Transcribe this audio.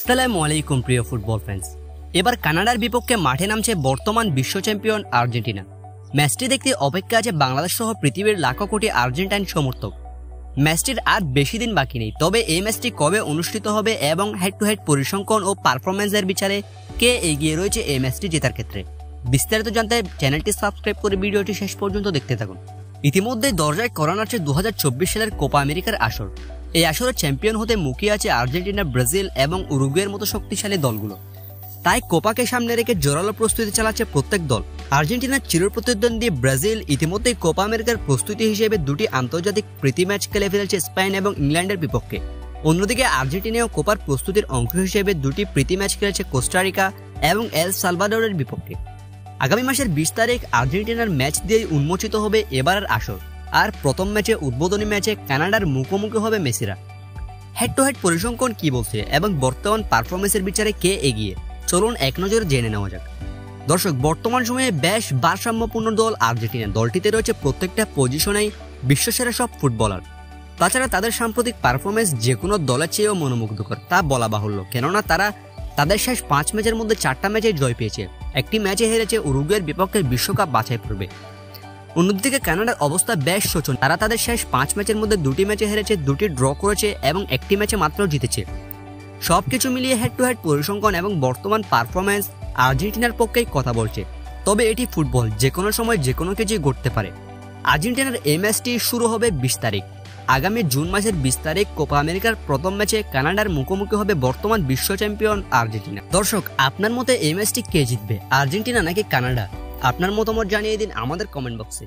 আসসালামু আলাইকুম প্রিয় ফুটবল ফ্যান্স। এবার কানাডার বিপক্ষে মাঠে নামছে বর্তমান বিশ্ব চ্যাম্পিয়ন আর্জেন্টিনা। ম্যাচটি দেখতে অপেক্ষা আছে বাংলাদেশ সহ পৃথিবীর লাখো কোটি আর্জেন্টাইন সমর্থক। ম্যাচটির আর বেশি দিন বাকি নেই, তবে এই ম্যাচটি কবে অনুষ্ঠিত হবে এবং হেড টু হেড পরিসংখ্যান ও পারফরম্যান্সের বিচারে কে এগিয়ে রয়েছে এই ম্যাচটি জেতার ক্ষেত্রে, বিস্তারিত জানতে চ্যানেলটি সাবস্ক্রাইব করে ভিডিওটি শেষ পর্যন্ত দেখতে থাকুন। ইতিমধ্যে দরজায় করা নাড়ছে 2024 সালের কোপা আমেরিকার আসর। এই আসরে চ্যাম্পিয়ন হতে মুখিয়ে আছে আর্জেন্টিনা, ব্রাজিল এবং উরুগুয়ের মতো শক্তিশালী দলগুলো। তাই কোপাকে সামনে রেখে জোরালো প্রস্তুতি চালাচ্ছে প্রত্যেক দল। আর্জেন্টিনার চিরপ্রতিদ্বন্দ্বী ব্রাজিল ইতিমধ্যেই কোপা আমেরিকার প্রস্তুতি হিসেবে দুটি আন্তর্জাতিক প্রীতি ম্যাচ খেলে ফেলেছে স্পেন এবং ইংল্যান্ডের বিপক্ষে। অন্যদিকে আর্জেন্টিনাও কোপার প্রস্তুতির অংশ হিসেবে দুটি প্রীতি ম্যাচ খেলেছে কোস্টারিকা এবং এল সালভাদোরের বিপক্ষে। আগামী মাসের 20 তারিখ আর্জেন্টিনার ম্যাচ দিয়েই উন্মোচিত হবে এবারের আসর। আর প্রথম ম্যাচে উদ্বোধনী ম্যাচে কানাডার মুখোমুখি হবে মেসিরা। হেড টু হেড পরিসংখ্যান কি বলছে এবং বর্তমান পারফরমেন্সের বিচারে কে এগিয়ে, চলুন এক নজরে জেনে নেওয়া যাক। দর্শক, বর্তমান সময়ে বেশ ভারসাম্যপূর্ণ দল আর্জেন্টিনা। দলটিতে রয়েছে প্রত্যেকটা পজিশনেই বিশ্বসেরা সব ফুটবলার। তাছাড়া তাদের সাম্প্রতিক পারফরমেন্স যে কোনো দলের চেয়েও মনোমুগ্ধকর, তা বলা বাহুল্য। কেননা তারা তাদের শেষ 5 ম্যাচের মধ্যে 4টা ম্যাচে জয় পেয়েছে, একটি ম্যাচে হেরেছে উরুগুয়ের বিপক্ষে বিশ্বকাপ বাছাই পর্বে। অন্যদিকে কানাডার অবস্থা বেশ শোচনীয়। তারা তাদের শেষ 5 ম্যাচের মধ্যে 2টি ম্যাচে হেরেছে, 2টি ড্র করেছে এবং একটি ম্যাচে মাত্র জিতেছে। সবকিছু মিলিয়ে হেড টু হেড পরিসংখ্যান এবং বর্তমান পারফরমেন্স আর্জেন্টিনার পক্ষেই কথা বলছে। তবে এটি ফুটবল, যে কোনো সময় যে কোনো কিছুই ঘটতে পারে। আর্জেন্টিনার এই ম্যাচটি শুরু হবে 20 তারিখ। আগামী জুন মাসের 20 তারিখ কোপা আমেরিকার প্রথম ম্যাচে কানাডার মুখোমুখি হবে বর্তমান বিশ্ব চ্যাম্পিয়ন আর্জেন্টিনা। দর্শক, আপনার মতে এই ম্যাচটি কে জিতবে, আর্জেন্টিনা নাকি কানাডা? আপনার মতামত জানিয়ে দিন আমাদের কমেন্ট বক্সে।